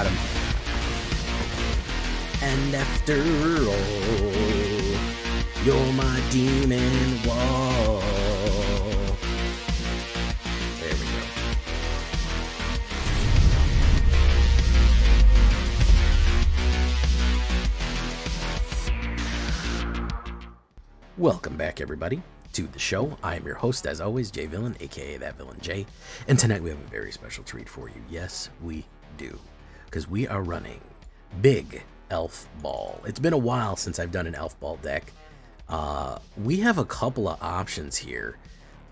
got him. And after all, you're my demon wall. There we go. Welcome back, everybody, to the show. I am your host, as always, Jay Villain, aka That Villain Jay. And tonight we have a very special treat for you. Yes, we do. Because we are running Big Elf Ball. It's been a while since I've done an Elf Ball deck. We have a couple of options here.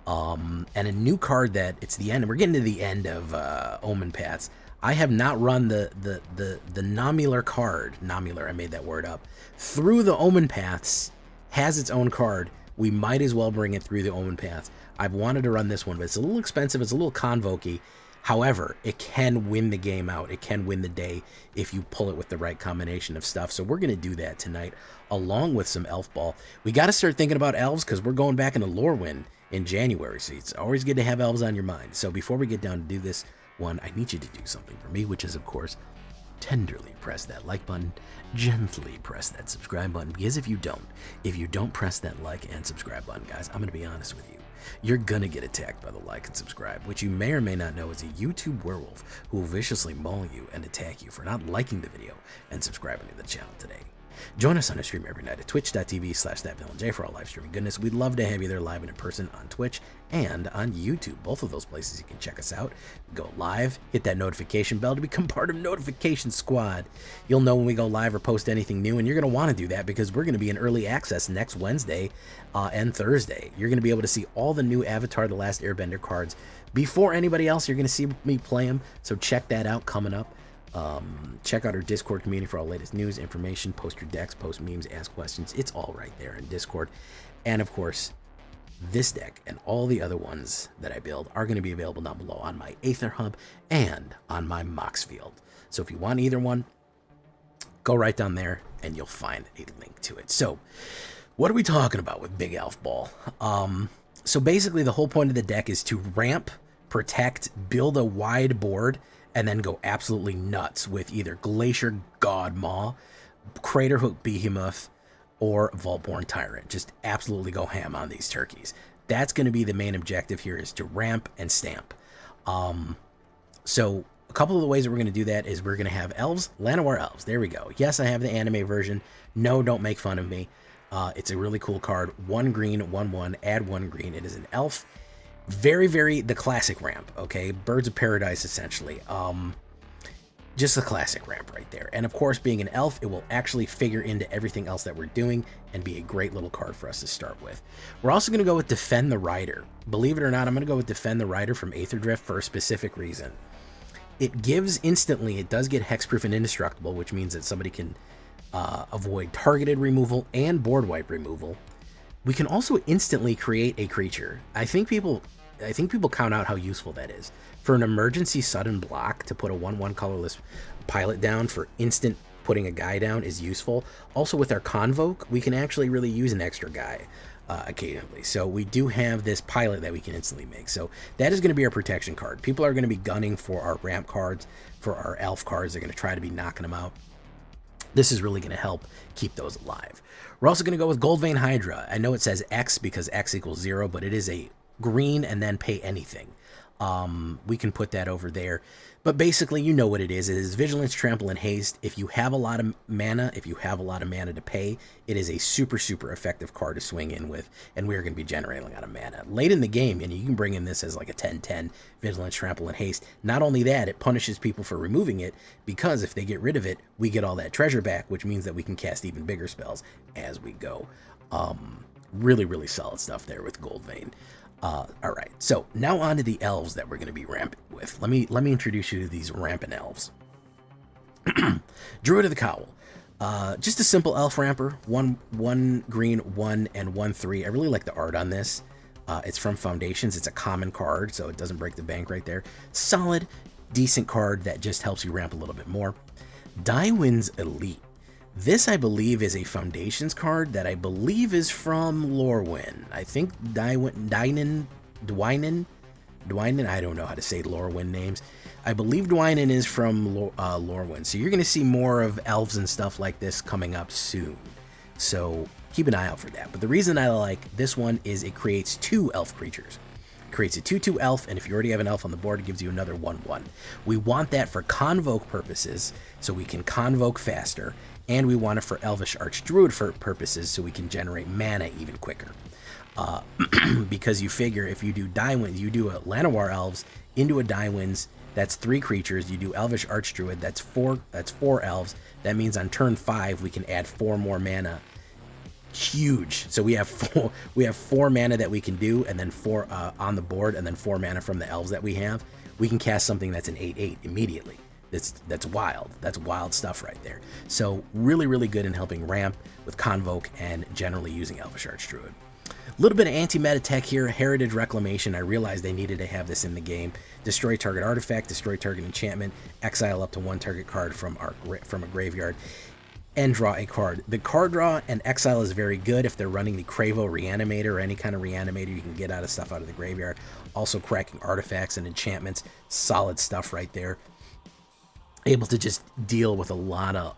And a new card that it's the end. We're getting to the end of OMENPATHS. I have not run the nomular card. Nomular, I made that word up. Through the OMENPATHS. Has its own card. We might as well bring it through the OMENPATHS. I've wanted to run this one, but it's a little expensive. It's a little convoky. However, it can win the game out. It can win the day if you pull it with the right combination of stuff. So we're going to do that tonight, along with some Elf Ball. We got to start thinking about elves because we're going back into Lorwyn in January. So it's always good to have elves on your mind. So before we get down to do this one, I need you to do something for me, which is, of course, tenderly press that like button, gently press that subscribe button, because if you don't press that like and subscribe button, guys, I'm going to be honest with you, you're going to get attacked by the like and subscribe, which you may or may not know is a YouTube werewolf who will viciously maul you and attack you for not liking the video and subscribing to the channel today. Join us on a stream every night at twitch.tv/thatvillainj for all live streaming goodness. We'd love to have you there live and in person on Twitch and on YouTube. Both of those places you can check us out. Go live, hit that notification bell to become part of Notification Squad. You'll know when we go live or post anything new, and you're going to want to do that because we're going to be in early access next Wednesday and Thursday. You're going to be able to see all the new Avatar: The Last Airbender cards before anybody else. You're going to see me play them, so check that out coming up. Check out our Discord community for all latest news, information, post your decks, post memes, ask questions. It's all right there in Discord. And of course, this deck and all the other ones that I build are going to be available down below on my AetherHub and on my Moxfield. So if you want either one, go right down there and you'll find a link to it. So what are we talking about with Big Elf Ball? So basically the whole point of the deck is to ramp, protect, build a wide board, and then go absolutely nuts with either Glacier Godmaw, Craterhook Behemoth, or Vaultborn Tyrant. Just absolutely go ham on these turkeys. That's going to be the main objective here, is to ramp and stamp. So a couple of the ways that we're going to do that is we're going to have elves, Llanowar elves. There we go. Yes, I have the anime version. No, don't make fun of me. It's a really cool card. 1 green, 1/1, add 1 green. It is an elf. Very, very, the classic ramp, okay? Birds of Paradise, essentially. Just the classic ramp right there. And of course, being an elf, it will actually figure into everything else that we're doing and be a great little card for us to start with. We're also going to go with Defend the Rider. Believe it or not, I'm going to go with Defend the Rider from Aetherdrift for a specific reason. It gives instantly, it does get hexproof and indestructible, which means that somebody can avoid targeted removal and board wipe removal. We can also instantly create a creature. I think people count out how useful that is. For an emergency sudden block, to put a 1/1 colorless pilot down for instant putting a guy down is useful. Also with our Convoke, we can actually really use an extra guy occasionally. So we do have this pilot that we can instantly make. So that is going to be our protection card. People are going to be gunning for our ramp cards, for our elf cards. They're going to try to be knocking them out. This is really going to help keep those alive. We're also going to go with Goldvein Hydra. I know it says X because X equals 0, but it is a green and then pay anything. We can put that over there. But basically, you know what it is. It is Vigilance, Trample, and Haste. If you have a lot of mana, to pay, it is a super, super effective card to swing in with, and we're going to be generating a lot of mana. Late in the game, and you can bring in this as like a 10/10, Vigilance, Trample, and Haste. Not only that, it punishes people for removing it, because if they get rid of it, we get all that treasure back, which means that we can cast even bigger spells as we go. Really, really solid stuff there with Goldvein. All right, so now on to the elves that we're going to be ramping with. Let me introduce you to these ramping elves. Druid of the Cowl. Just a simple elf ramper. One green, 1 and 1/3. I really like the art on this. It's from Foundations. It's a common card, so it doesn't break the bank right there. Solid, decent card that just helps you ramp a little bit more. Dywyn's Elite. This, I believe, is a Foundations card that I believe is from Lorwyn. I think Dwynen Dwynen, I don't know how to say Lorwyn names. I believe Dwynen is from Lorwyn. So you're going to see more of elves and stuff like this coming up soon. So keep an eye out for that. But the reason I like this one is it creates 2 elf creatures. It creates a 2/2 elf, and if you already have an elf on the board, it gives you another 1/1. We want that for convoke purposes, so we can convoke faster, and we want it for Elvish Archdruid for purposes, so we can generate mana even quicker. Because you figure if you do Dywins, you do a Llanowar Elves into a Dywins, that's 3 creatures. You do Elvish Archdruid, that's 4 elves. That means on turn 5 we can add 4 more mana. Huge. So we have 4 mana that we can do, and then 4 on the board, and then 4 mana from the elves that we have. We can cast something that's an 8/8 immediately. That's wild. That's wild stuff right there. So really, really good in helping ramp with Convoke and generally using Elvish Archdruid. A little bit of anti-meta tech here. Heritage Reclamation. I realized they needed to have this in the game. Destroy target artifact, destroy target enchantment, exile up to 1 target card from a graveyard, and draw a card. The card draw and exile is very good if they're running the Cravo Reanimator or any kind of Reanimator. You can get out of stuff out of the graveyard. Also cracking artifacts and enchantments. Solid stuff right there. Able to just deal with a lot of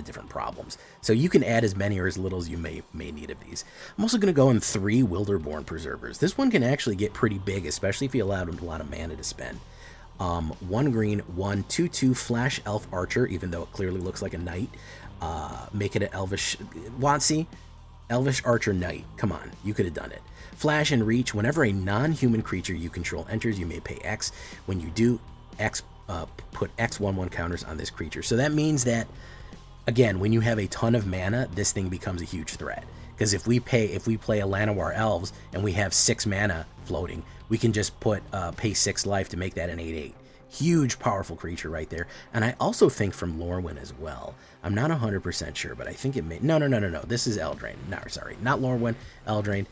different problems. So you can add as many or as little as you may need of these. I'm also going to go in 3 Wilderborn Preservers. This one can actually get pretty big, especially if you allow them a lot of mana to spend. 1 green, 1 2/2 Flash Elf Archer, even though it clearly looks like a knight. Make it an Elvish Watsy. Elvish Archer Knight. Come on, you could have done it. Flash and Reach. Whenever a non-human creature you control enters, you may pay X. When you do, X put X 1/1 counters on this creature. So that means that, again, when you have a ton of mana, this thing becomes a huge threat. Because if we play a Llanowar Elves and we have 6 mana floating, we can just pay 6 life to make that an 8/8. Huge, powerful creature right there. And I also think from Lorwyn as well. I'm not 100% sure, but I think it may... No. This is Eldraine. No, sorry. Not Lorwyn. Eldraine.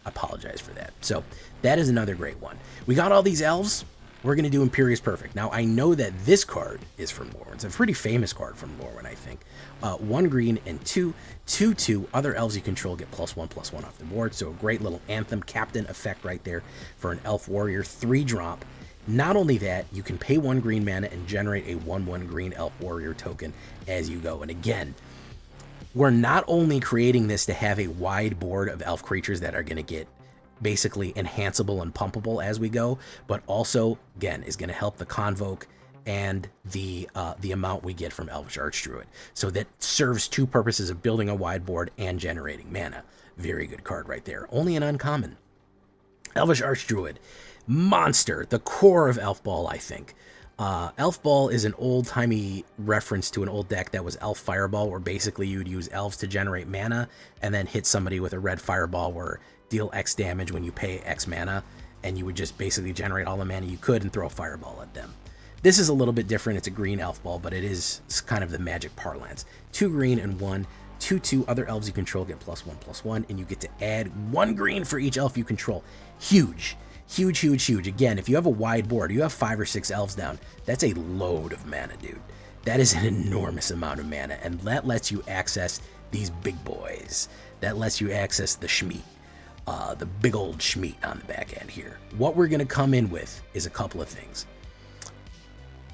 Apologize for that. So that is another great one. We got all these elves. We're going to do Imperious Perfect. Now, I know that this card is from Lorwyn. It's a pretty famous card from Lorwyn, I think. 1 green and 2/2. Other elves you control get +1/+1 off the board. So a great little Anthem Captain effect right there for an Elf Warrior 3-drop. Not only that, you can pay 1 green mana and generate a 1/1 green Elf Warrior token as you go. And again, we're not only creating this to have a wide board of elf creatures that are going to get basically enhanceable and pumpable as we go, but also, again, is going to help the Convoke and the amount we get from Elvish Archdruid. So that serves 2 purposes of building a wide board and generating mana. Very good card right there. Only an uncommon. Elvish Archdruid. Monster. The core of Elf Ball, I think. Elf Ball is an old-timey reference to an old deck that was Elf Fireball, where basically you would use elves to generate mana and then hit somebody with a red fireball where deal X damage when you pay X mana, and you would just basically generate all the mana you could and throw a fireball at them. This is a little bit different. It's a green Elf Ball, but it is kind of the magic parlance. 2 green and 1. 2/2 other elves you control get +1/+1, and you get to add 1 green for each elf you control. Huge. Huge, huge, huge. Again, if you have a wide board, you have 5 or 6 elves down, that's a load of mana, dude. That is an enormous amount of mana, and that lets you access these big boys. That lets you access the Schmeat, the big old Schmeat on the back end here. What we're going to come in with is a couple of things.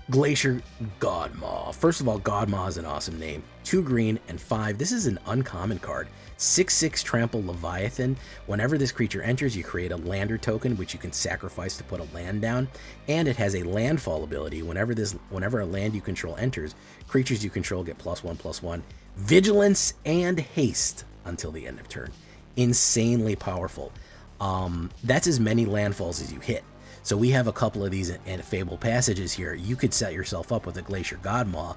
Glacier Godmaw. First of all, Godmaw is an awesome name. 2 green and 5. This is an uncommon card. 6/6 Trample Leviathan. Whenever this creature enters, you create a lander token, which you can sacrifice to put a land down. And it has a landfall ability. Whenever a land you control enters, creatures you control get +1/+1. Vigilance and haste until the end of turn. Insanely powerful. That's as many landfalls as you hit. So we have a couple of these in Fable Passages here. You could set yourself up with a Glacier Godmaw.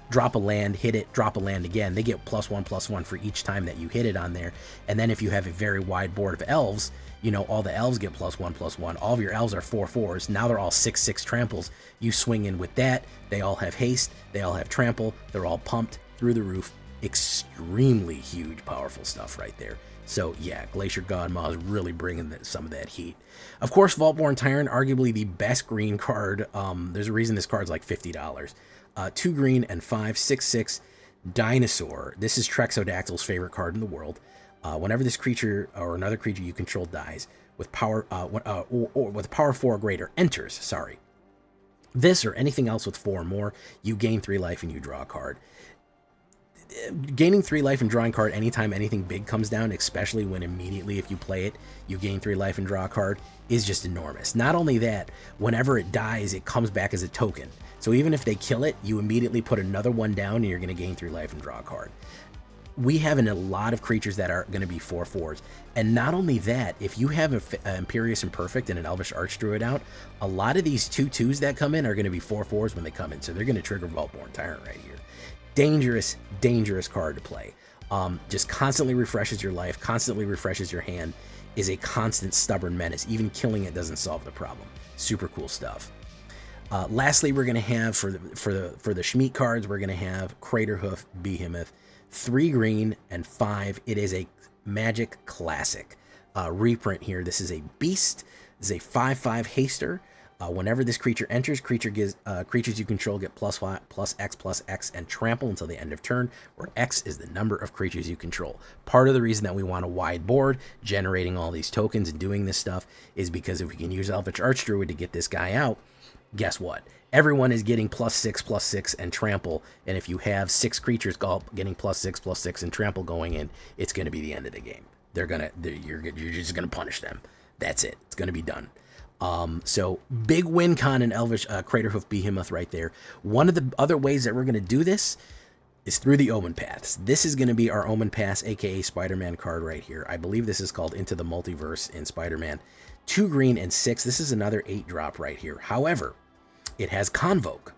Drop a land, hit it, drop a land again. They get +1/+1 for each time that you hit it on there. And then if you have a very wide board of elves, you know, all the elves get +1/+1. All of your elves are 4/4s. Now they're all 6/6 tramples. You swing in with that. They all have haste. They all have trample. They're all pumped through the roof. Extremely huge, powerful stuff right there. So yeah, Glacier Godmaw is really bringing some of that heat. Of course, Vaultborn Tyrant, arguably the best green card. There's a reason this card's like $50. 2 green and 5, 6/6 Dinosaur. This is Trexodactyl's favorite card in the world. Whenever this creature or another creature you control dies with power or with power 4 or greater enters, sorry, this or anything else with 4 or more, you gain 3 life and you draw a card. Gaining 3 life and drawing a card anytime anything big comes down, especially when immediately if you play it, you gain 3 life and draw a card, is just enormous. Not only that, whenever it dies, it comes back as a token. So even if they kill it, you immediately put another one down and you're going to gain 3 life and draw a card. We have a lot of creatures that are going to be 4/4s. And not only that, if you have an Imperious Imperfect and an Elvish Archdruid out, a lot of these 2/2s that come in are going to be 4/4s when they come in. So they're going to trigger Vaultborn Tyrant right here. Dangerous, dangerous card to play. Just constantly refreshes your life, constantly refreshes your hand, is a constant stubborn menace. Even killing it doesn't solve the problem. Super cool stuff. Lastly, we're going to have for the Schmeat cards, we're going to have Craterhoof Behemoth, 3 green and 5. It is a Magic classic reprint here. This is a beast. This is a 5/5 haster. Whenever this creature enters, creatures you control get +X and trample until the end of turn, where X is the number of creatures you control. Part of the reason that we want a wide board, generating all these tokens and doing this stuff, is because if we can use Elvish Archdruid to get this guy out, guess what? Everyone is getting +6 and trample, and if you have 6 creatures getting +6 and trample going in, it's going to be the end of the game. You're just gonna punish them. That's it. It's gonna be done. So big win con in Elvish Craterhoof Behemoth right there. One of the other ways that we're going to do this is through the OMENPATHS. This is going to be our OMENPATHS, aka Spider-Man card right here. I believe this is called Into the Multiverse in Spider-Man. 2 green and 6. This is another 8-drop right here. However, it has Convoke.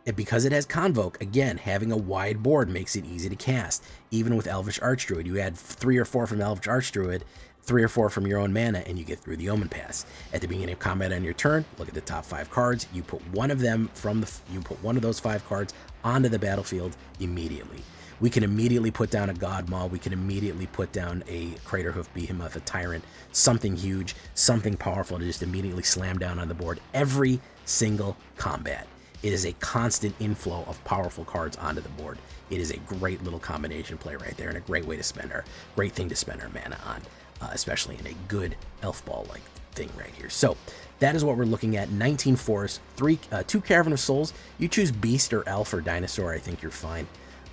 And because it has Convoke, again, having a wide board makes it easy to cast. Even with Elvish Archdruid, you add 3 or 4 from Elvish Archdruid, 3 or 4 from your own mana, and you get through the OMENPATHS. At the beginning of combat on your turn, look at the top 5 cards. You put one of those 5 cards onto the battlefield immediately. We can immediately put down a Godmaw. We can immediately put down a Craterhoof Behemoth, a Tyrant, something huge, something powerful to just immediately slam down on the board every single combat. It is a constant inflow of powerful cards onto the board. It is a great little combination play right there, and a great thing to spend our mana on. Especially in a good elf ball-like thing right here. So that is what we're looking at. 19 forests, 2 Cavern of Souls. You choose Beast or Elf or Dinosaur, I think you're fine.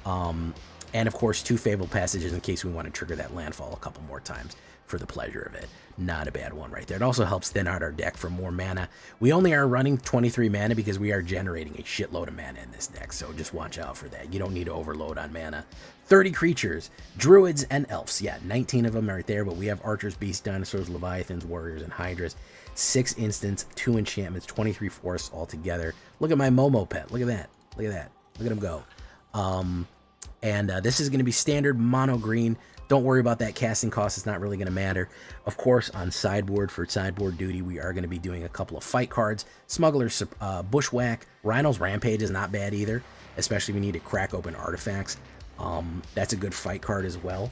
And of course, 2 Fabled Passages in case we want to trigger that landfall a couple more times for the pleasure of it. Not a bad one right there. It also helps thin out our deck for more mana. We only are running 23 mana because we are generating a shitload of mana in this deck, so just watch out for that. You don't need to overload on mana. 30 creatures, druids and elves. Yeah, 19 of them right there, but we have archers, beasts, dinosaurs, leviathans, warriors, and hydras. 6 instants, 2 enchantments, 23 forests altogether. Look at my Momo pet. Look at that. Look at that. Look at him go. This is going to be standard mono green. Don't worry about that casting cost. It's not really going to matter. Of course, on sideboard, for sideboard duty, we are going to be doing a couple of fight cards. Smuggler's Bushwhack. Rhino's Rampage is not bad either, especially if we need to crack open artifacts. That's a good fight card as well.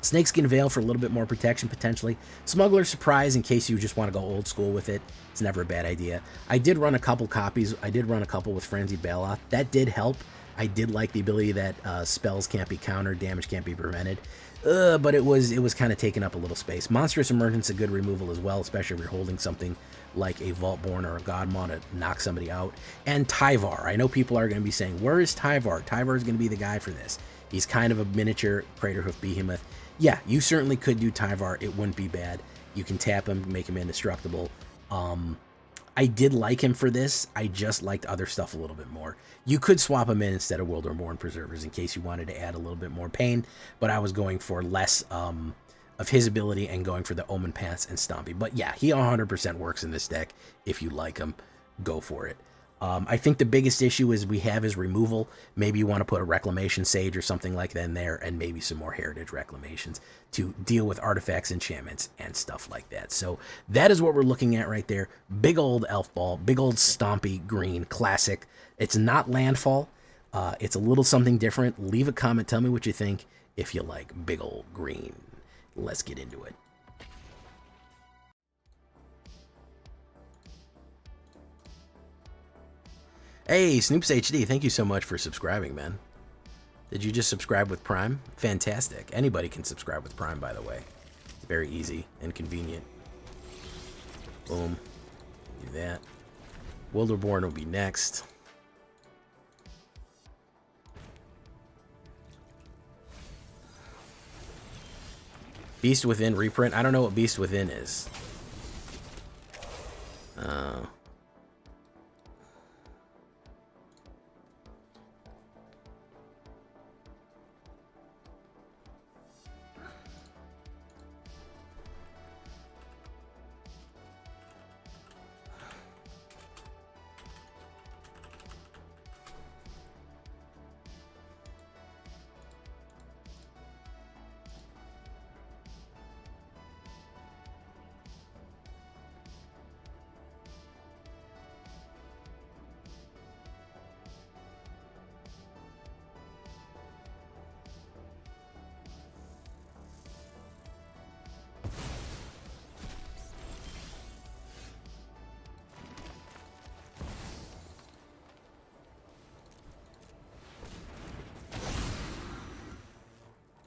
Snakeskin Veil for a little bit more protection, potentially. Smuggler's Surprise in case you just want to go old school with it. It's never a bad idea. I did run a couple copies. I did run a couple with Frenzied Bailoff. That did help. I did like the ability that spells can't be countered, damage can't be prevented, but it was kind of taking up a little space. Monstrous Emergence, a good removal as well, especially if you're holding something like a Vaultborn or a Godmaw to knock somebody out. And Tyvar. I know people are going to be saying, where is Tyvar? Tyvar is going to be the guy for this. He's kind of a miniature Craterhoof Behemoth. Yeah, you certainly could do Tyvar. It wouldn't be bad. You can tap him, make him indestructible. I did like him for this. I just liked other stuff a little bit more. You could swap him in instead of Wilderborn Preservers in case you wanted to add a little bit more pain, but I was going for less of his ability and going for the OMENPATHS and Stompy. But yeah, he 100% works in this deck. If you like him, go for it. I think the biggest issue is we have his removal. Maybe you want to put a Reclamation Sage or something like that in there, and maybe some more Heritage Reclamations to deal with artifacts, enchantments, and stuff like that. So that is what we're looking at right there. Big old elf ball, big old Stompy green, classic. It's not landfall. It's a little something different. Leave a comment. Tell me what you think if you like big old green. Let's get into it. Hey, Snoops HD, thank you so much for subscribing, man. Did you just subscribe with Prime? Fantastic. Anybody can subscribe with Prime, by the way. It's very easy and convenient. Boom. Do that. Wilderborn will be next. Beast Within reprint. I don't know what Beast Within is.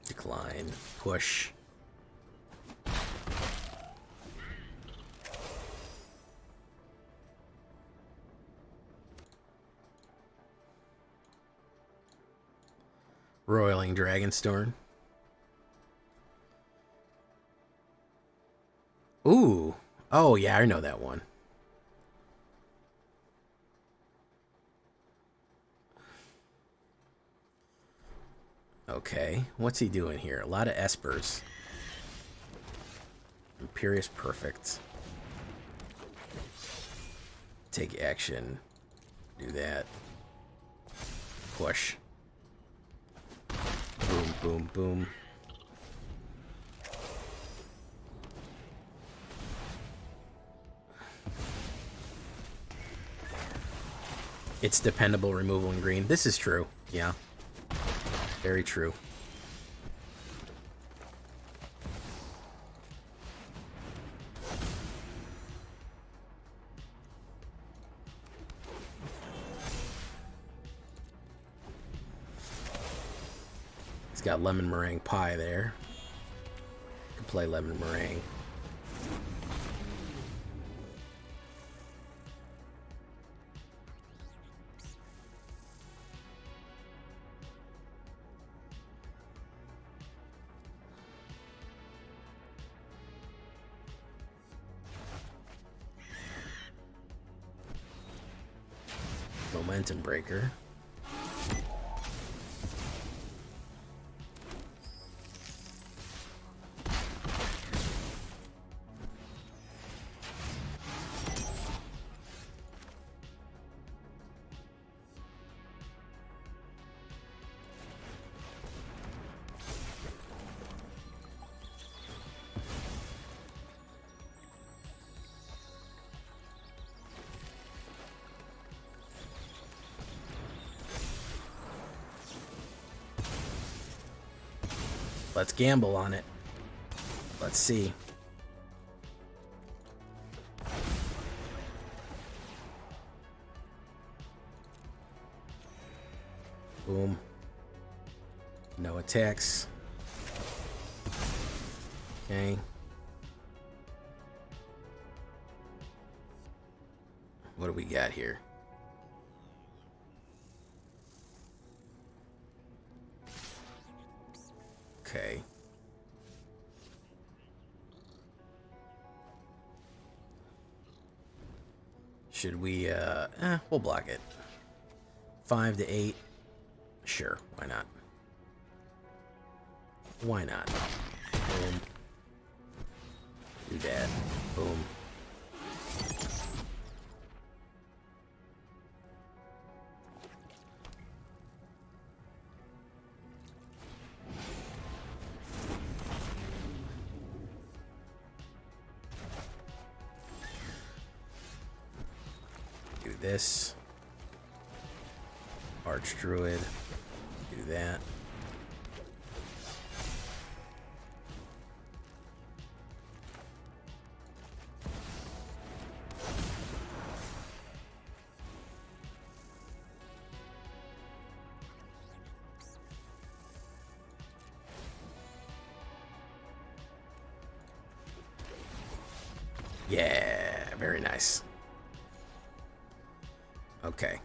Decline. Push. Roiling Dragonstorm. Ooh. Oh, yeah, I know that one. Okay, what's he doing here? A lot of espers. Imperious Perfect. Take action. Do that. Push. Boom, boom, boom. It's dependable removal in green. This is true. Yeah. Very true. He's got lemon meringue pie there. Can play lemon meringue. Momentum breaker. Let's gamble on it. Let's see. Boom. No attacks. Okay. What do we got here? Okay. Should we, we'll block it. 5 to 8. Sure, why not? Why not? Boom. Do that. Boom. This Arch Druid, do that. Yeah, very nice. Okay.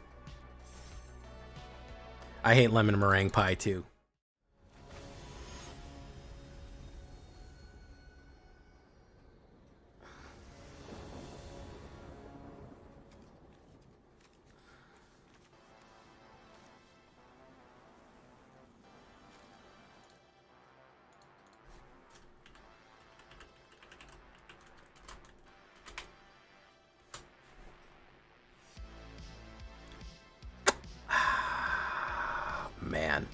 I hate lemon meringue pie too. Man,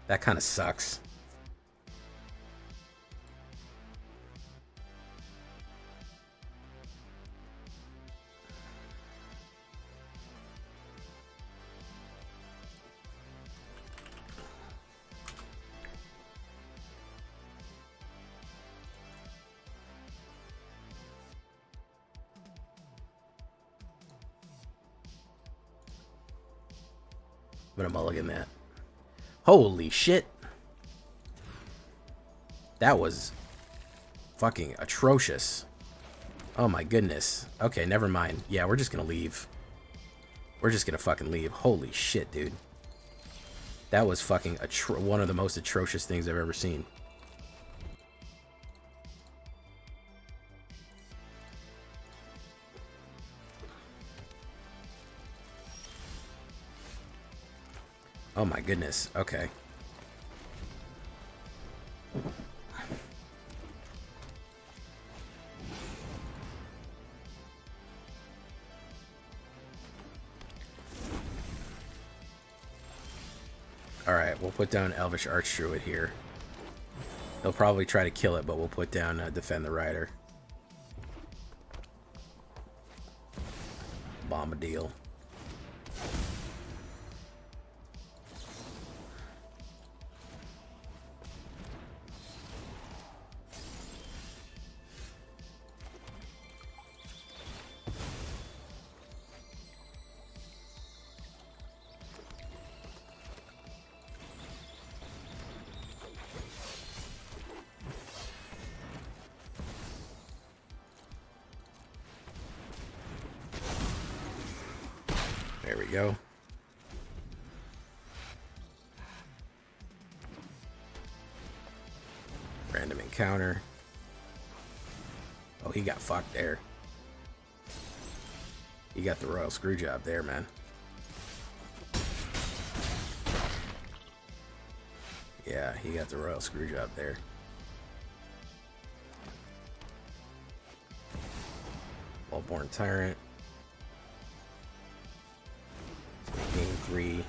that kind of sucks. I'm gonna mulligan that. Holy shit. That was fucking atrocious. Oh my goodness. Okay, never mind. Yeah, we're just gonna leave. We're just gonna fucking leave. Holy shit, dude. That was fucking one of the most atrocious things I've ever seen. Oh my goodness. Okay. Alright, we'll put down Elvish Archdruid here. They'll probably try to kill it, but we'll put down Defend the Rider. Bombadil. There we go. Random encounter. Oh, he got fucked there. He got the royal screw job there, man. Yeah, he got the royal screw job there. Wellborn Tyrant. Game 3.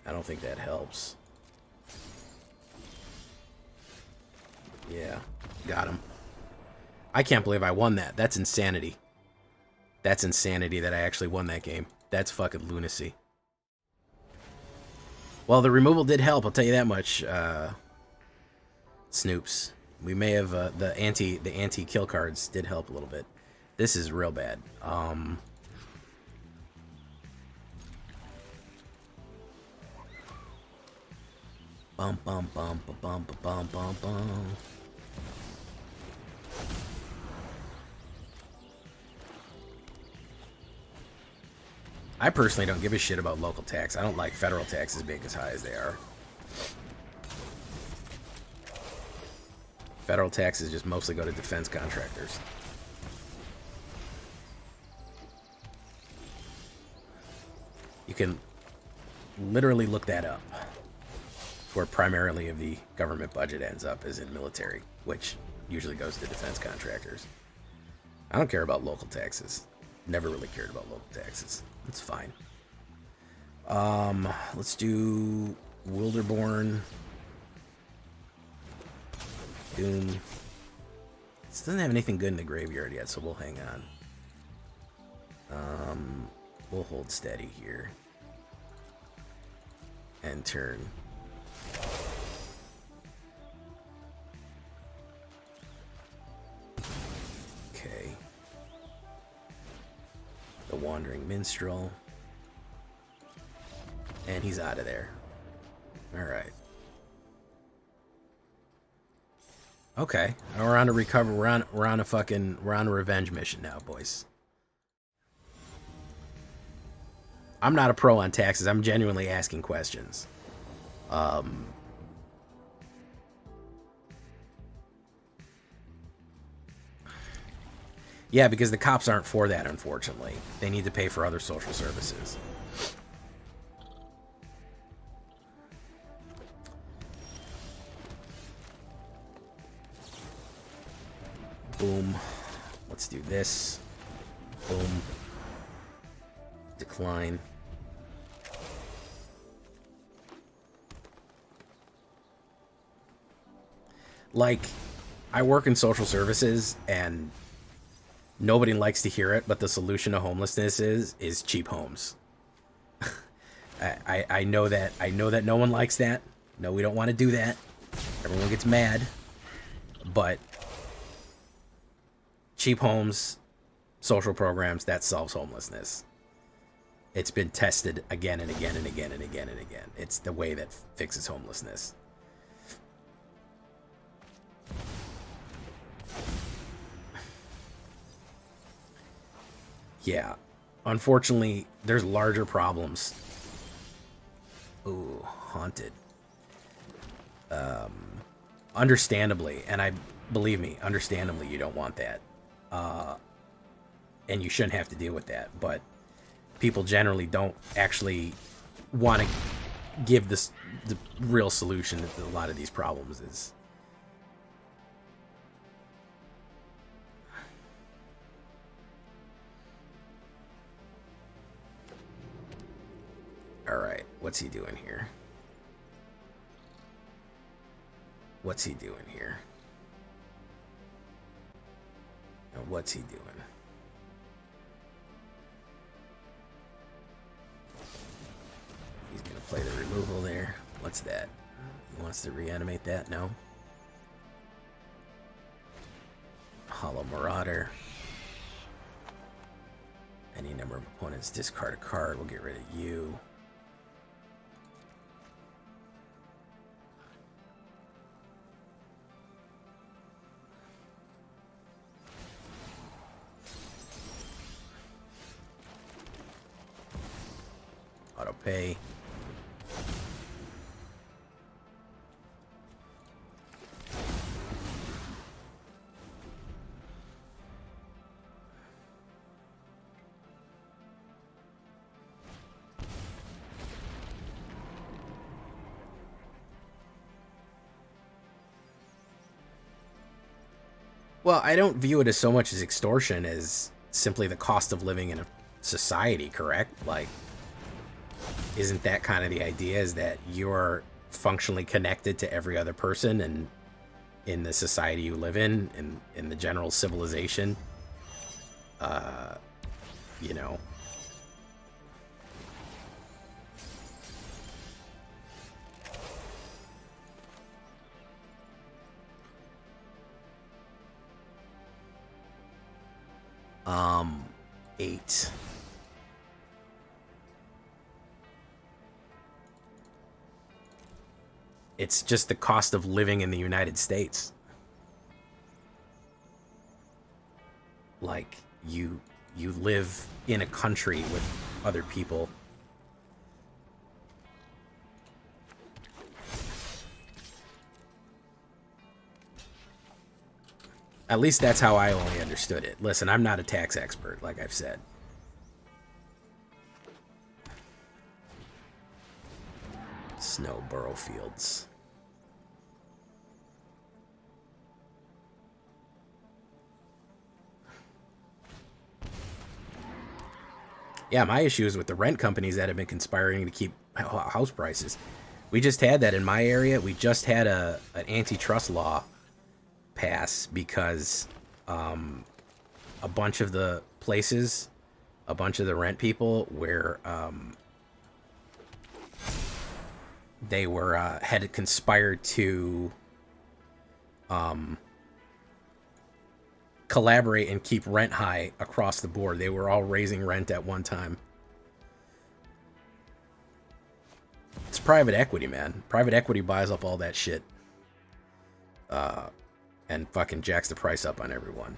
I don't think that helps. Yeah, got him. I can't believe I won that. That's insanity. That's insanity that I actually won that game. That's fucking lunacy. Well, the removal did help, I'll tell you that much. Snoops. We may have the anti kill cards did help a little bit. This is real bad. Bum bum bum bum bum bum bum bum. I personally don't give a shit about local tax. I don't like federal taxes being as high as they are. Federal taxes just mostly go to defense contractors. You can literally look that up. Where primarily of the government budget ends up is in military, which usually goes to defense contractors. I don't care about local taxes. Never really cared about local taxes. It's fine. Let's do Wilderborn. Doom. This doesn't have anything good in the graveyard yet, so we'll hang on. We'll hold steady here. And turn. Okay. The Wandering Minstrel. And he's out of there. Alright. Okay. We're on a recover. We're on a revenge mission now, boys. I'm not a pro on taxes. I'm genuinely asking questions. Yeah, because the cops aren't for that, unfortunately. They need to pay for other social services. Boom. Let's do this. Boom. Decline. Like, I work in social services, and nobody likes to hear it, but the solution to homelessness is cheap homes. I know that no one likes that. No, we don't want to do that. Everyone gets mad. But cheap homes, social programs, that solves homelessness. It's been tested again and again and again and again and again. It's the way that fixes homelessness. Yeah. Unfortunately, there's larger problems. Ooh, haunted. Understandably, and believe me, understandably, you don't want that. And you shouldn't have to deal with that, but people generally don't actually want to give the real solution to a lot of these problems is. Alright, what's he doing here? What's he doing here? And what's he doing? He's gonna play the removal there. What's that? He wants to reanimate that? No. Hollow Marauder. Any number of opponents discard a card. We'll get rid of you. Auto pay. Well, I don't view it as so much as extortion as simply the cost of living in a society, correct? Like, isn't that kind of the idea, is that you're functionally connected to every other person and in the society you live in the general civilization? You know. Eight. It's just the cost of living in the United States. Like, you live in a country with other people. At least that's how I only understood it. Listen, I'm not a tax expert, like I've said. Snow burrow fields. Yeah, my issue is with the rent companies that have been conspiring to keep house prices. We just had that in my area. We just had an antitrust law pass because a bunch of the places, a bunch of the rent people where they were had conspired to collaborate and keep rent high across the board. They were all raising rent at one time. It's private equity, man. Private equity buys up all that shit. and fucking jacks the price up on everyone.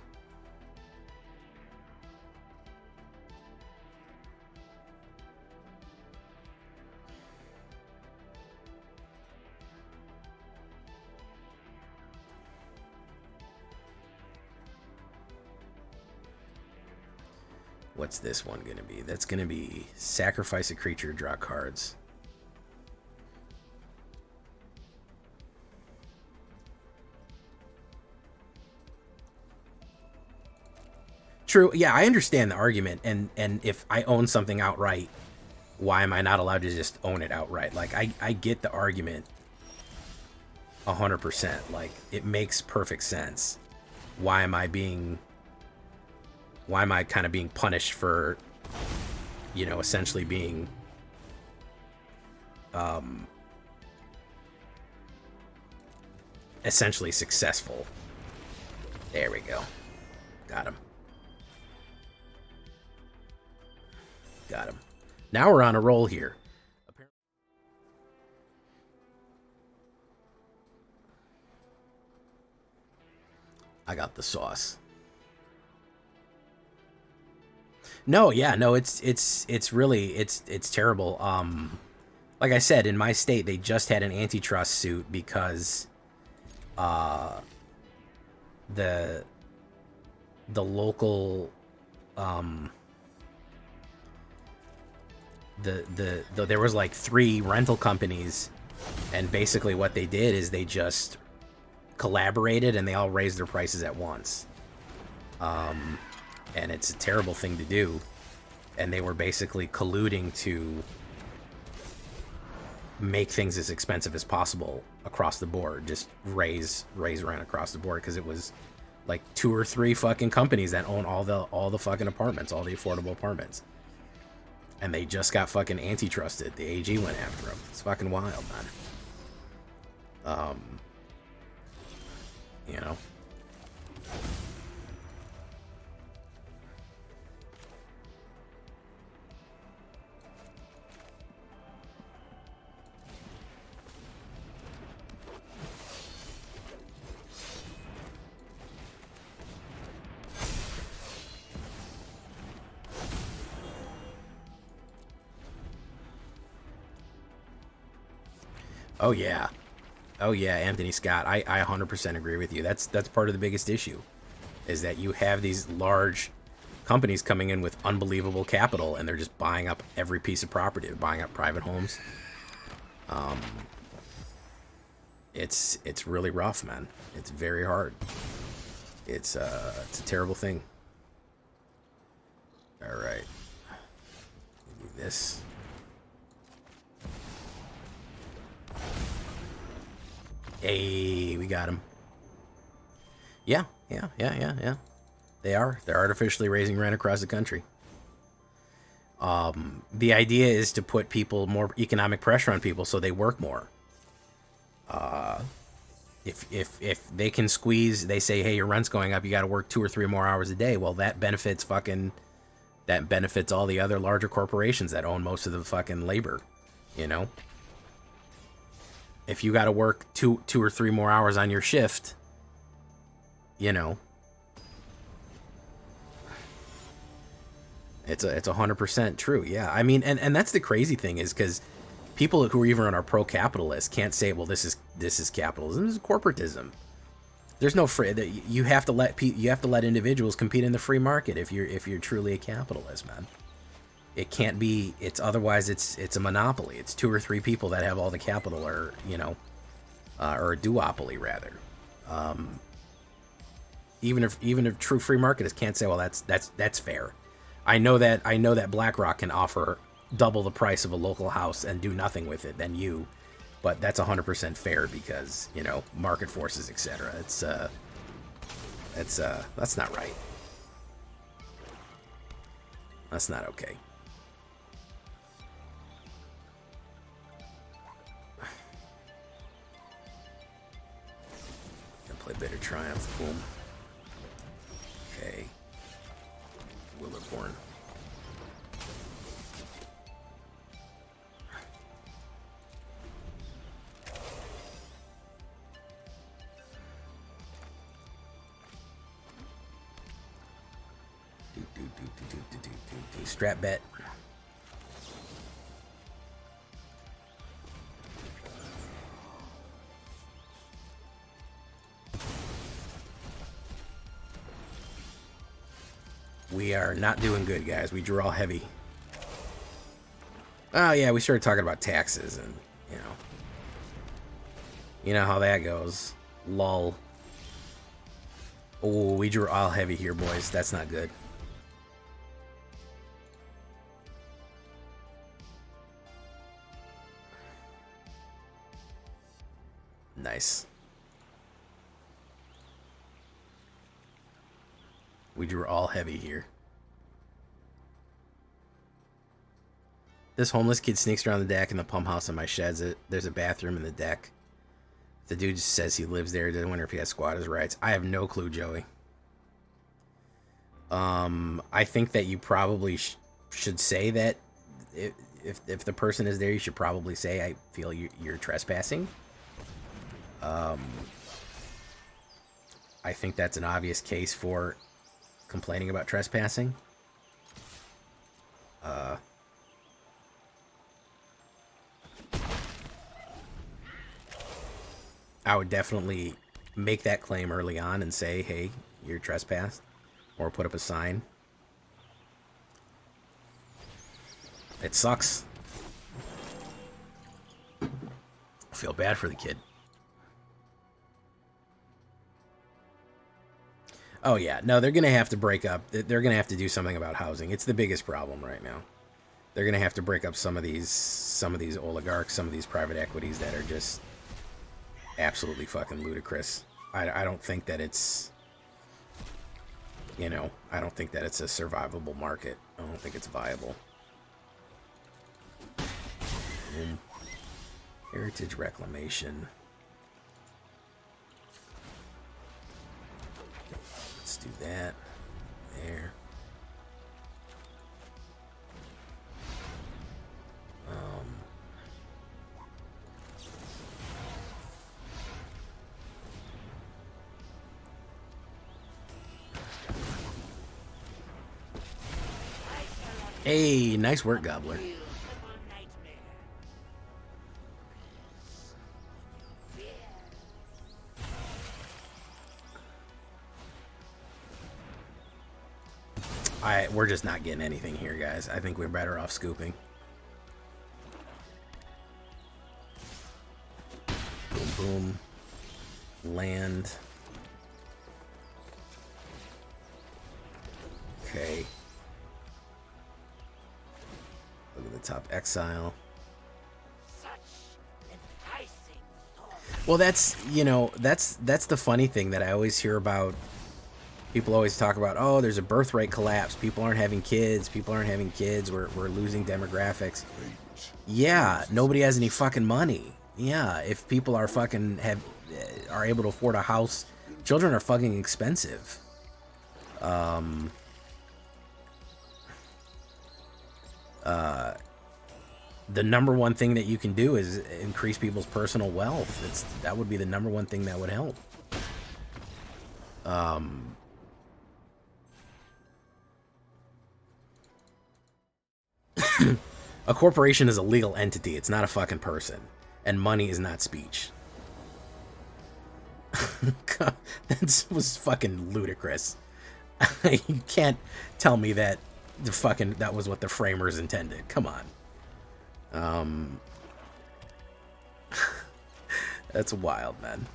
What's this one gonna be? That's gonna be sacrifice a creature, draw cards. True, yeah, I understand the argument, and if I own something outright, why am I not allowed to just own it outright? Like, I get the argument 100%. Like, it makes perfect sense. Why am I kind of being punished for, you know, essentially being essentially successful? There we go. Got him. Got him. Now we're on a roll here. I got the sauce. No, yeah, no, it's really it's terrible. Like I said, in my state, they just had an antitrust suit because the local there was like 3 rental companies, and basically what they did is they just collaborated and they all raised their prices at once. And it's a terrible thing to do, and they were basically colluding to make things as expensive as possible across the board, just raise rent across the board, because it was like 2 or 3 fucking companies that own all the fucking apartments, all the affordable apartments, and they just got fucking antitrusted. The AG went after them. It's fucking wild, man. You know. Oh yeah. Oh yeah, Anthony Scott. I 100% agree with you. That's part of the biggest issue, is that you have these large companies coming in with unbelievable capital, and they're just buying up every piece of property, buying up private homes. It's really rough, man. It's very hard. It's a terrible thing. All right. Do this. Hey, we got him. Yeah. They're artificially raising rent across the country. The idea is to put more economic pressure on people so they work more. If they can squeeze, they say, hey, your rent's going up, you got to work 2 or 3 more hours a day. Well, that benefits all the other larger corporations that own most of the fucking labor, you know? If you got to work 2 or 3 more hours on your shift, you know, it's 100% true. Yeah, I mean, and that's the crazy thing, is because people who even are pro-capitalist can't say, well, this is capitalism. This is corporatism. There's no free. You have to let individuals compete in the free market if you're truly a capitalist, man. It can't be. Otherwise it's a monopoly. It's 2 or 3 people that have all the capital, or or a duopoly rather. Even if true free marketists can't say, well, that's fair. I know that BlackRock can offer double the price of a local house and do nothing with it than you, but that's 100% fair because market forces, etc. That's not right. That's not okay. Play Bitter Triumph. Boom. Okay. Willerborn. Strap bet. We are not doing good, guys. We drew all heavy. Oh, yeah, we started talking about taxes, and, you know how that goes. Lol. Oh, we drew all heavy here, boys. That's not good. Nice. We drew all heavy here. This homeless kid sneaks around the deck in the pump house in my sheds. There's a bathroom in the deck. The dude just says he lives there. Doesn't wonder if he has squatters' rights. I have no clue, Joey. I think that you probably should say that if the person is there, you should probably say, I feel you're trespassing. I think that's an obvious case for complaining about trespassing. I would definitely make that claim early on and say, hey, you're trespassed, or put up a sign. It sucks. I feel bad for the kid. Oh yeah, no, they're gonna have to break up. They're gonna have to do something about housing. It's the biggest problem right now. They're gonna have to break up some of these oligarchs, some of these private equities that are just absolutely fucking ludicrous. I don't think that it's, I don't think that it's a survivable market. I don't think it's viable. Heritage reclamation. Let's do that. There. Hey, nice work, Gobbler. We're just not getting anything here, guys. I think we're better off scooping. Boom, boom. Land. Okay. Look at the top exile. Well, that's, that's the funny thing that I always hear about. People always talk about, oh, there's a birth rate collapse. People aren't having kids. People aren't having kids. We're losing demographics. Yeah, nobody has any fucking money. Yeah, if people are are able to afford a house, children are fucking expensive. The number one thing that you can do is increase people's personal wealth. That would be the number one thing that would help. A corporation is a legal entity. It's not a fucking person. And money is not speech. That was fucking ludicrous. You can't tell me that that was what the framers intended. Come on. That's wild, man.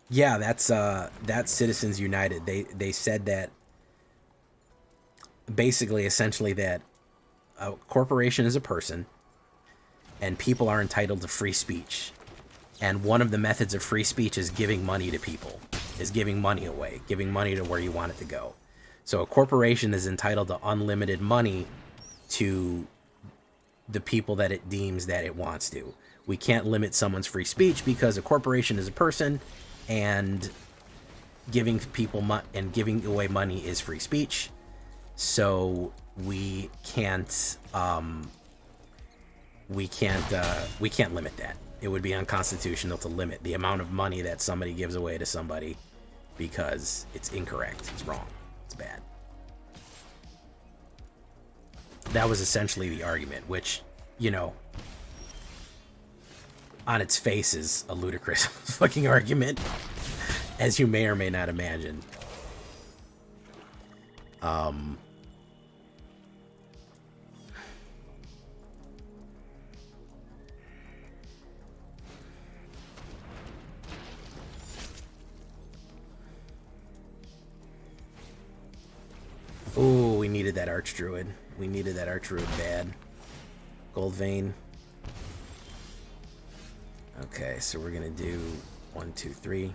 Yeah, that's Citizens United. They said that basically, essentially, that a corporation is a person and people are entitled to free speech. And one of the methods of free speech is giving money to people, is giving money away, giving money to where you want it to go. So a corporation is entitled to unlimited money to the people that it deems that it wants to. We can't limit someone's free speech because a corporation is a person, and giving people giving away money is free speech. So we can't limit that. It would be unconstitutional to limit the amount of money that somebody gives away to somebody because it's incorrect. It's wrong. It's bad. That was essentially the argument, which, you know, on its face is a ludicrous fucking argument, as you may or may not imagine. Ooh, we needed that Archdruid. We needed that Archdruid bad. Gold Vein. Okay, so we're gonna do 1, 2, 3.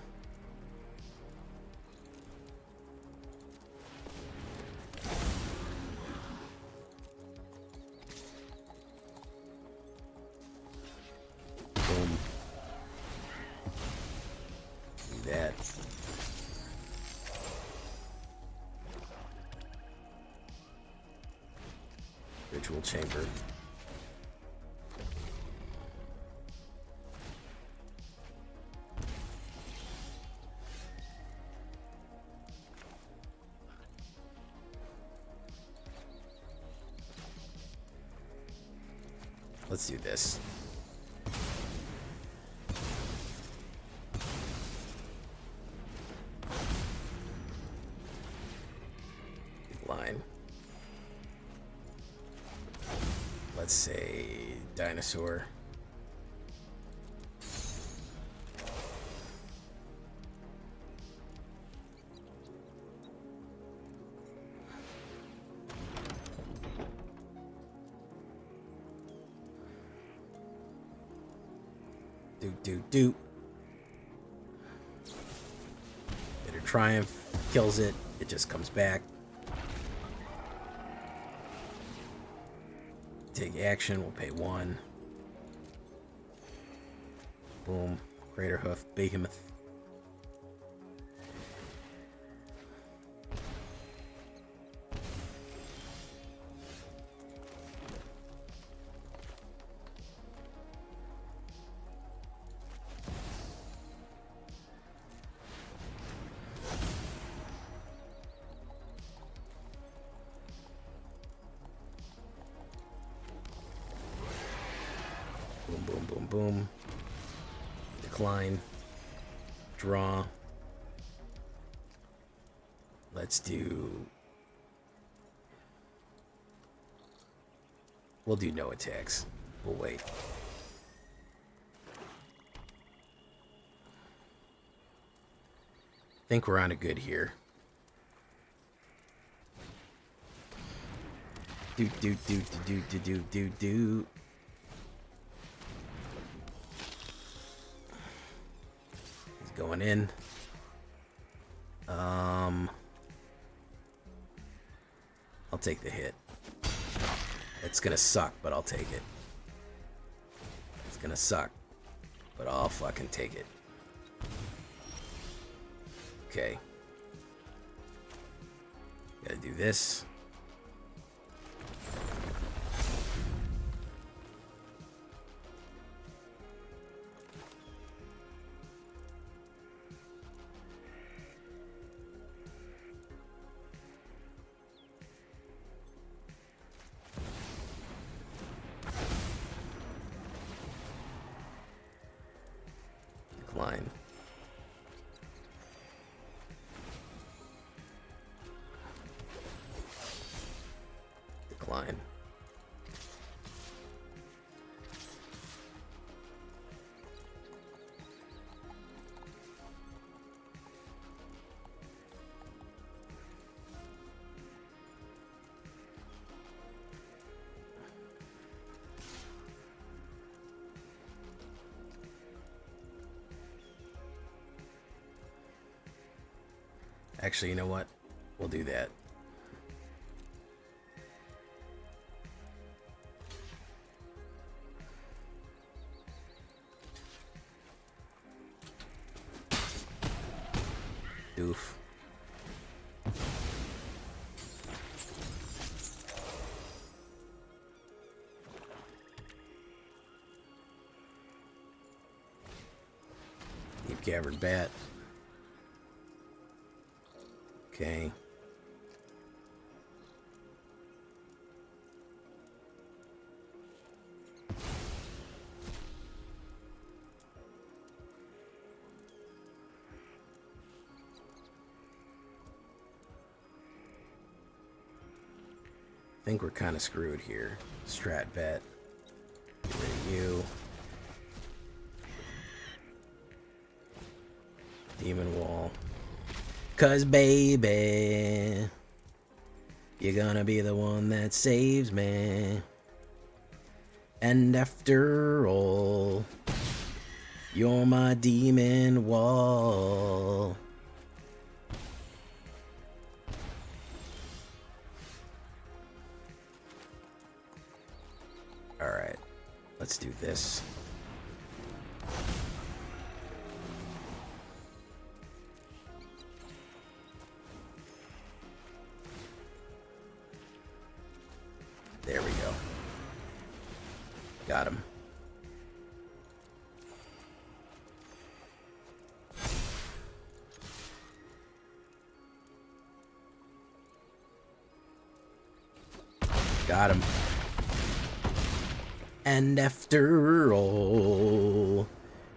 Boom. Do that. Ritual Chamber. Let's do this. Line. Let's say dinosaur. Do. Bitter Triumph kills it. It just comes back. Take action. We'll pay 1. Boom. Greater Hoof. Behemoth. Boom. Decline. Draw. Let's do... We'll do no attacks. We'll wait. Think we're on a good here. Do. Going in. I'll take the hit. It's gonna suck, but I'll take it. It's gonna suck, but I'll fucking take it. Okay. Gotta do this. Decline. Decline. Actually, you know what? We'll do that. Doof. Deep Cavern Bat. Okay. I think we're kind of screwed here. Strat vet. Get rid of you. Demon wall. 'Cause baby, you're gonna be the one that saves me. And after all, you're my demon wall. Alright, let's do this. There we go. Got him. Got him. And after all,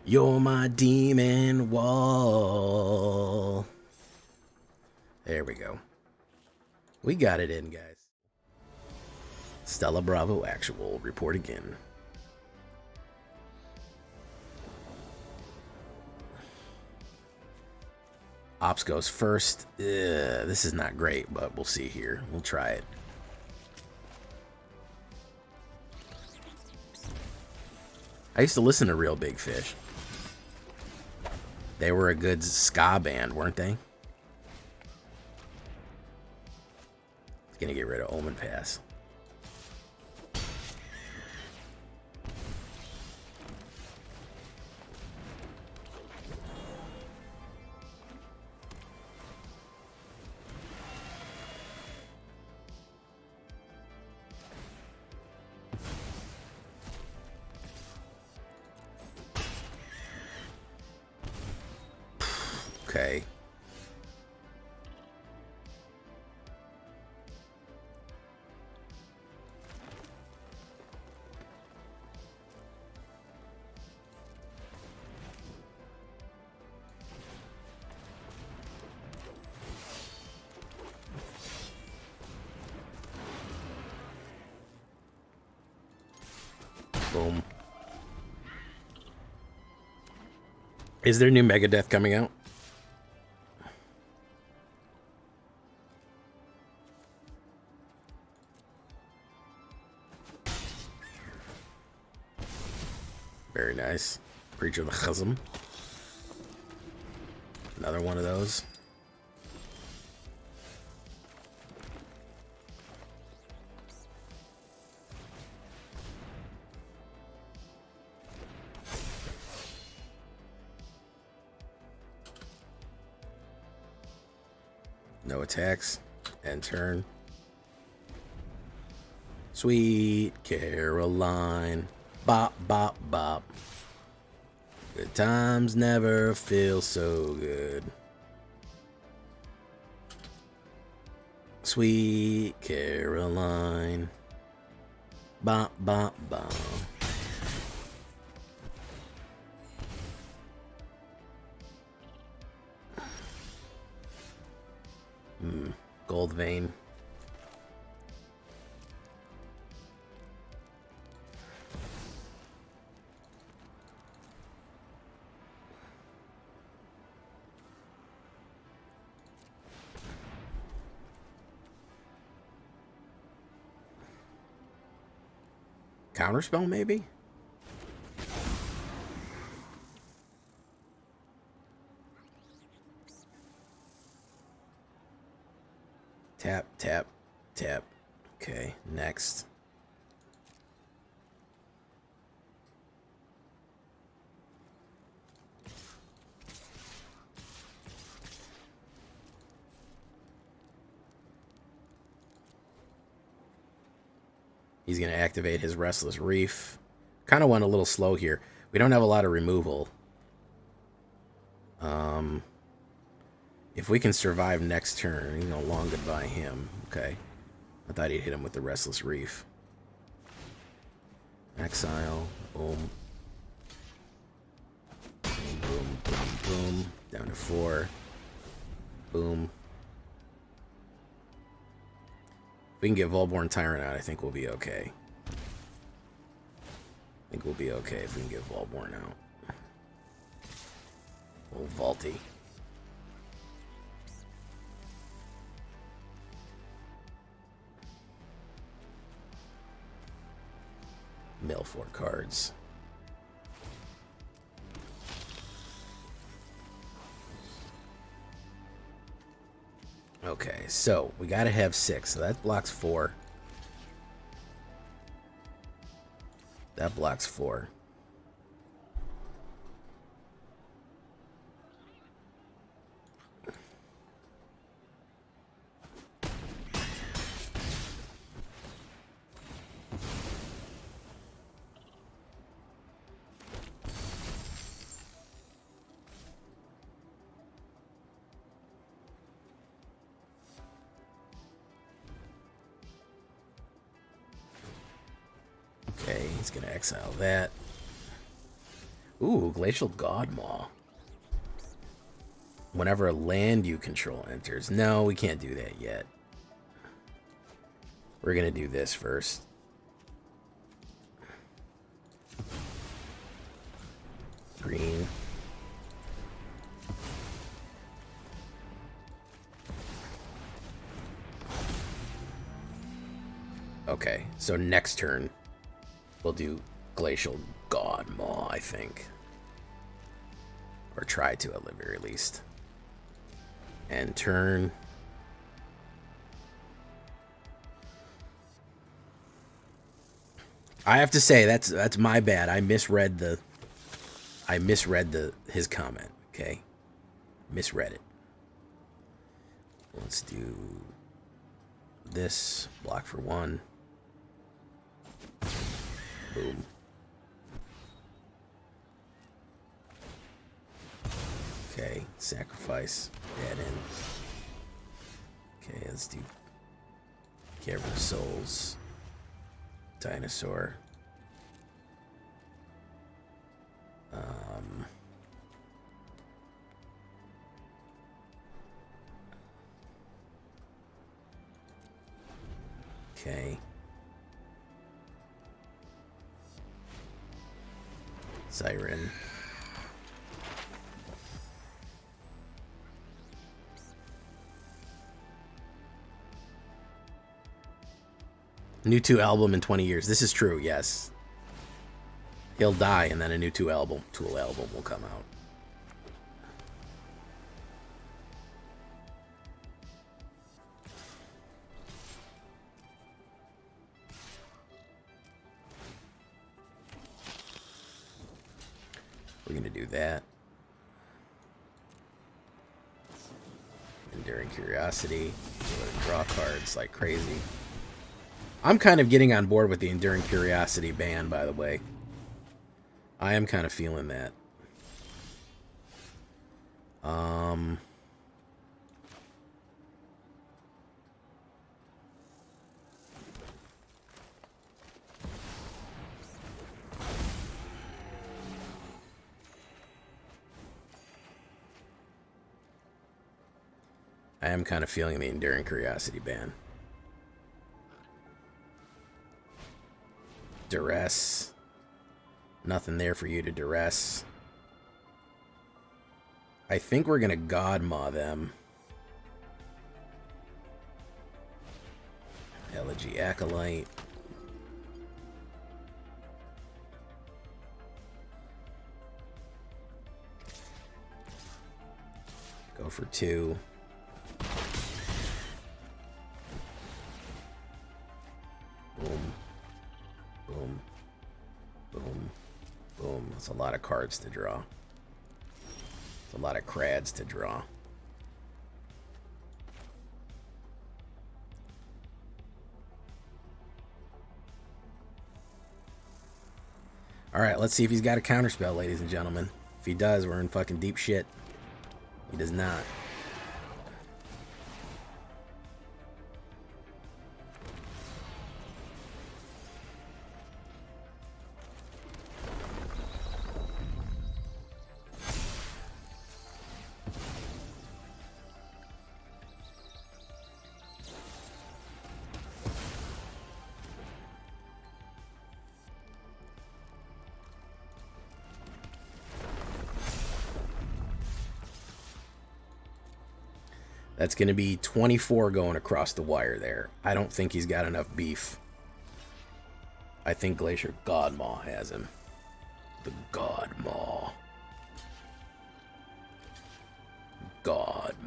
you're my demon wall. There we go. We got it in, guys. Stella Bravo Actual, report again. Ops goes first. This is not great, but we'll see here. We'll try it. I used to listen to Real Big Fish. They were a good ska band, weren't they? It's gonna get rid of OMENPATHS. Okay. Boom. Is there new Megadeth coming out? Very nice. Preacher of the Chazam. Another one of those. No attacks. End turn. Sweet Caroline. Bop, bop, bop. Good times never feel so good. Sweet Caroline. Bop, bop, bop. Gold vein. Counterspell, maybe? Tap, tap, tap. Okay, next. He's going to activate his Restless Reef. Kind of went a little slow here. We don't have a lot of removal. If we can survive next turn, you know, long goodbye him. Okay. I thought he'd hit him with the Restless Reef. Exile. Boom. Boom, boom, boom, boom. Down to 4. Boom. If we can get Volborn Tyrant out, I think we'll be okay. I think we'll be okay if we can get Volborn out. Old Vaulty. Mill 4 cards. Okay, so we gotta have 6, so that blocks 4. That blocks 4. Okay, he's gonna exile that. Ooh, Glacial Godmaw. Whenever a land you control enters. No, we can't do that yet. We're gonna do this first. Green. Okay, so next turn we'll do Glacial Godmaw, I think. Or try to, at the very least. And turn. I have to say that's my bad. I misread his comment, okay? Misread it. Let's do this. Block for 1. Boom. Okay, sacrifice that in. Okay, let's do Cavern of Souls. Dinosaur. Okay. Siren. New 2 album in 20 years. This is true, yes. He'll die and then a new Tool album will come out. We're gonna do that. Enduring Curiosity. We're gonna draw cards like crazy. I'm kind of getting on board with the Enduring Curiosity ban, by the way. I am kind of feeling that. I am kind of feeling the Enduring Curiosity ban. Duress. Nothing there for you to duress. I think we're gonna Godmaw them. Elegy Acolyte. Go for 2. Boom. Boom. Boom. Boom. That's a lot of cards to draw. It's a lot of crads to draw. Alright, let's see if he's got a counterspell, ladies and gentlemen. If he does, we're in fucking deep shit. He does not. That's going to be 24 going across the wire there. I don't think he's got enough beef. I think Glacier Godmaw has him. The Godmaw. Godmaw.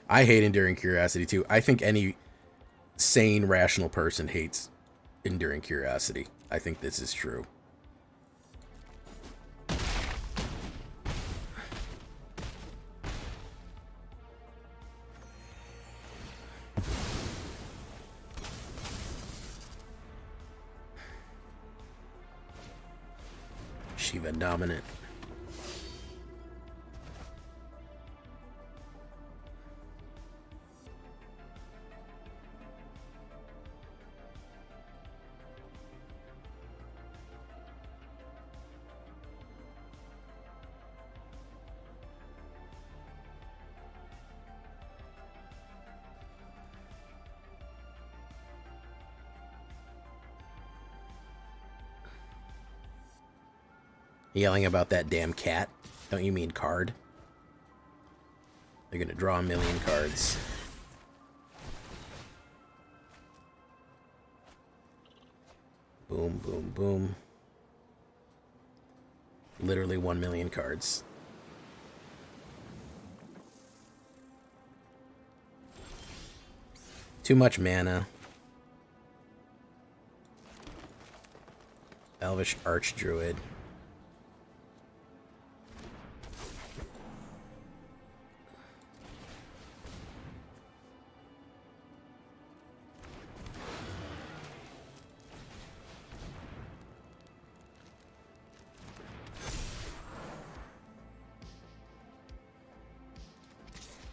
I hate Enduring Curiosity too. I think any sane, rational person hates Enduring Curiosity. I think this is true. Shiva dominant. Yelling about that damn cat. Don't you mean card? They're gonna draw a million cards. Boom, boom, boom. Literally 1 million cards. Too much mana. Elvish Archdruid.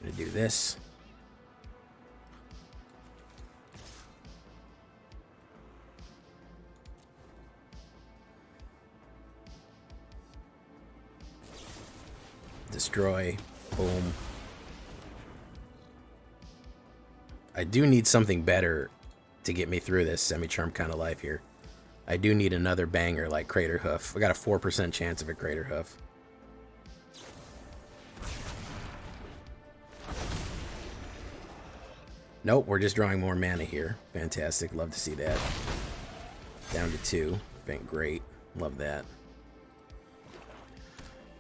Gonna do this. Destroy. Boom. I do need something better to get me through this semi-charm kind of life here. I do need another banger like Crater Hoof. I got a 4% chance of a Crater Hoof. Nope, we're just drawing more mana here. Fantastic. Love to see that. Down to 2. Been great. Love that.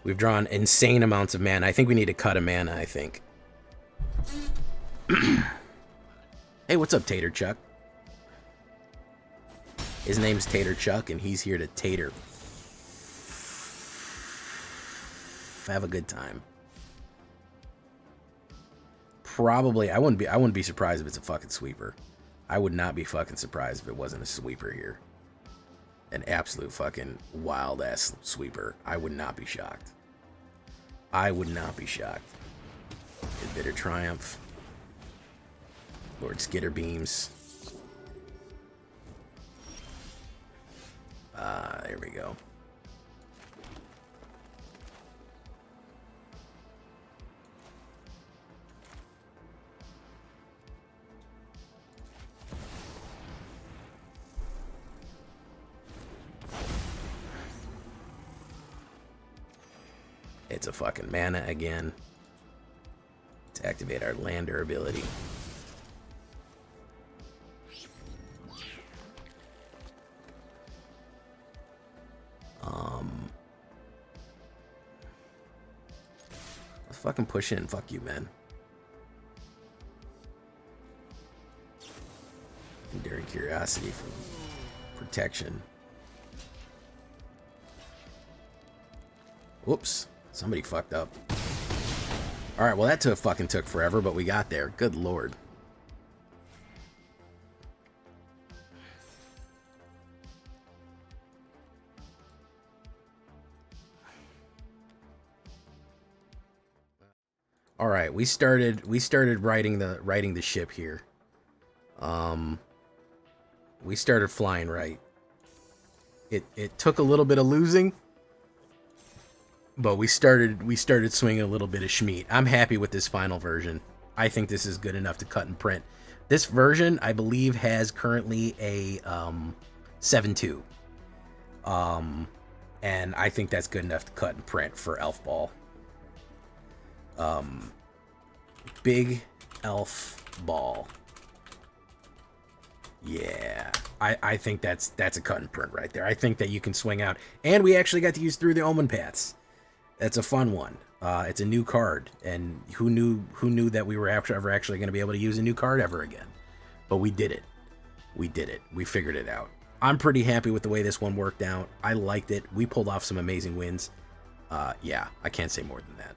We've drawn insane amounts of mana. I think we need to cut a mana, I think. Hey, what's up, Tater Chuck? His name's Tater Chuck, and he's here to tater. Have a good time. Probably, I wouldn't be surprised if it's a fucking sweeper. I would not be fucking surprised if it wasn't a sweeper here. An absolute fucking wild ass sweeper. I would not be shocked. I would not be shocked. Bitter Triumph. Lord Skitter Beams. There we go. It's a fucking mana again. To activate our lander ability. Let's fucking push in. Fuck you, man. Enduring Curiosity for protection. Whoops. Somebody fucked up. Alright, well that fucking took forever, but we got there. Good lord. Alright, we started riding the ship here. We started flying right. It took a little bit of losing. But we started swinging a little bit of schmeat. I'm happy with this final version. I think this is good enough to cut and print. This version, I believe, has currently a 7.2. And I think that's good enough to cut and print for Elf Ball. Big Elf Ball. Yeah, I think that's a cut and print right there. I think that you can swing out, and we actually got to use through the OMENPATHS. That's a fun one. It's a new card, and who knew that we were ever actually going to be able to use a new card ever again? But we did it. We did it. We figured it out. I'm pretty happy with the way this one worked out. I liked it. We pulled off some amazing wins. Yeah, I can't say more than that.